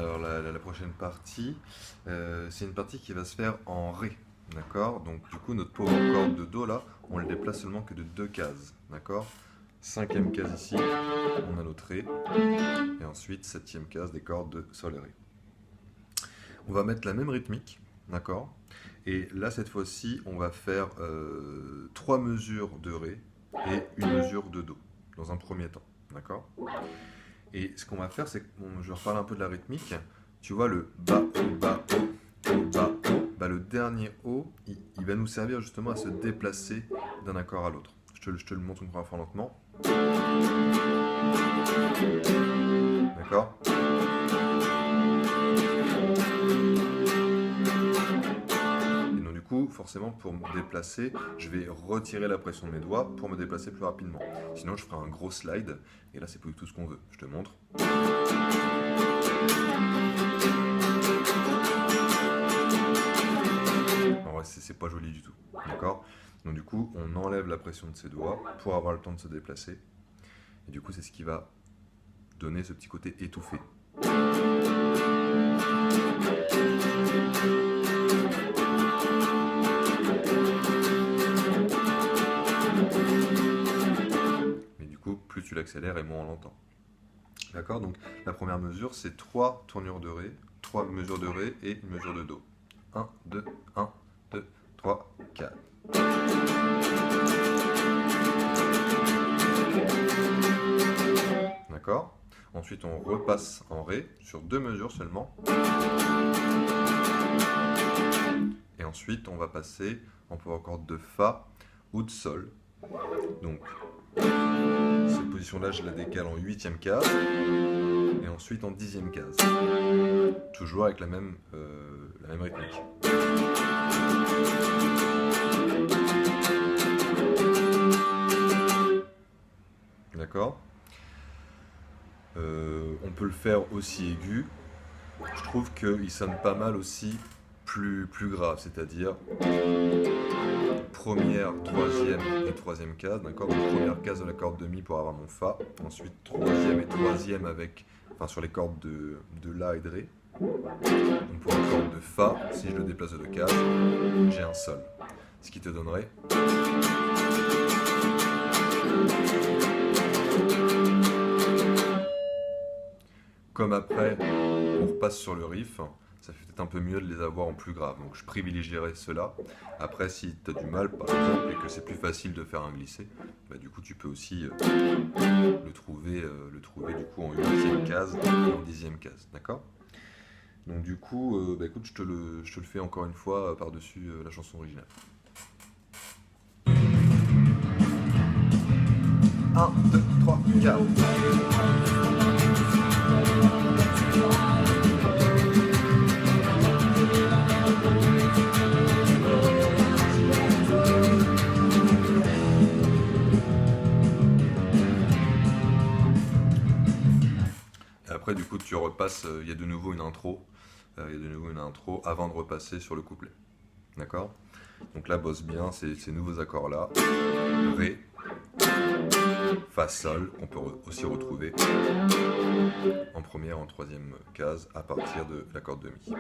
Alors la prochaine partie, c'est une partie qui va se faire en Ré, d'accord? Donc du coup notre power chord de Do là, on le déplace seulement que de 2 cases, d'accord? Cinquième case ici, on a notre Ré, et ensuite septième case des cordes de Sol et Ré. On va mettre la même rythmique, d'accord? Et là cette fois-ci, on va faire 3 mesures de Ré et une mesure de Do, dans un premier temps, d'accord? Et ce qu'on va faire, c'est que je reparle un peu de la rythmique. Tu vois le bas, haut, bas, haut, haut, bas, haut. Bah, le dernier haut, il va nous servir justement à se déplacer d'un accord à l'autre. Je te le montre une première fois lentement. D'accord? Et donc du coup, forcément, pour me déplacer, je vais retirer la pression de mes doigts pour me déplacer plus rapidement. Sinon, je ferai un gros slide. Et là, c'est pas du tout ce qu'on veut. Je te montre. En vrai, c'est pas joli du tout. D'accord? Donc du coup, on enlève la pression de ses doigts pour avoir le temps de se déplacer. Et du coup, c'est ce qui va donner ce petit côté étouffé. Mais du coup, plus tu l'accélères et moins on l'entend. D'accord? Donc la première mesure, c'est 3 tournures de Ré, 3 mesures de Ré et une mesure de Do. 1, 2, 1, 2, 3, 4. D'accord? Ensuite, on repasse en Ré sur 2 mesures seulement. Et ensuite, on va passer en power chord de Fa ou de Sol. Donc, cette position-là, je la décale en 8e case. Et ensuite en 10e case. Toujours avec la même rythmique. D'accord? On peut le faire aussi aigu. Je trouve qu'il sonne pas mal aussi plus grave, c'est-à-dire première, troisième et troisième case, d'accord? Donc première case de la corde de Mi pour avoir mon Fa, ensuite troisième et troisième avec, enfin sur les cordes de La et de Ré. Donc pour la corde de Fa, si je le déplace de 2 cases, j'ai un Sol. Ce qui te donnerait comme après, on repasse sur le riff, ça fait peut-être un peu mieux de les avoir en plus grave. Donc je privilégierais cela. Après, si tu as du mal, par exemple, et que c'est plus facile de faire un glissé, bah, du coup, tu peux aussi le trouver du coup en 8e case et en 10e case. D'accord? Donc du coup, bah, écoute, je te le fais encore une fois par-dessus la chanson originale. 1, 2, 3, 4. Après, du coup, tu repasses, il y a de nouveau une intro. Avant de repasser sur le couplet. D'accord? Donc là, bosse bien ces nouveaux accords-là. Ré, Fa, Sol, qu'on peut aussi retrouver en première et en troisième case à partir de la corde de Mi.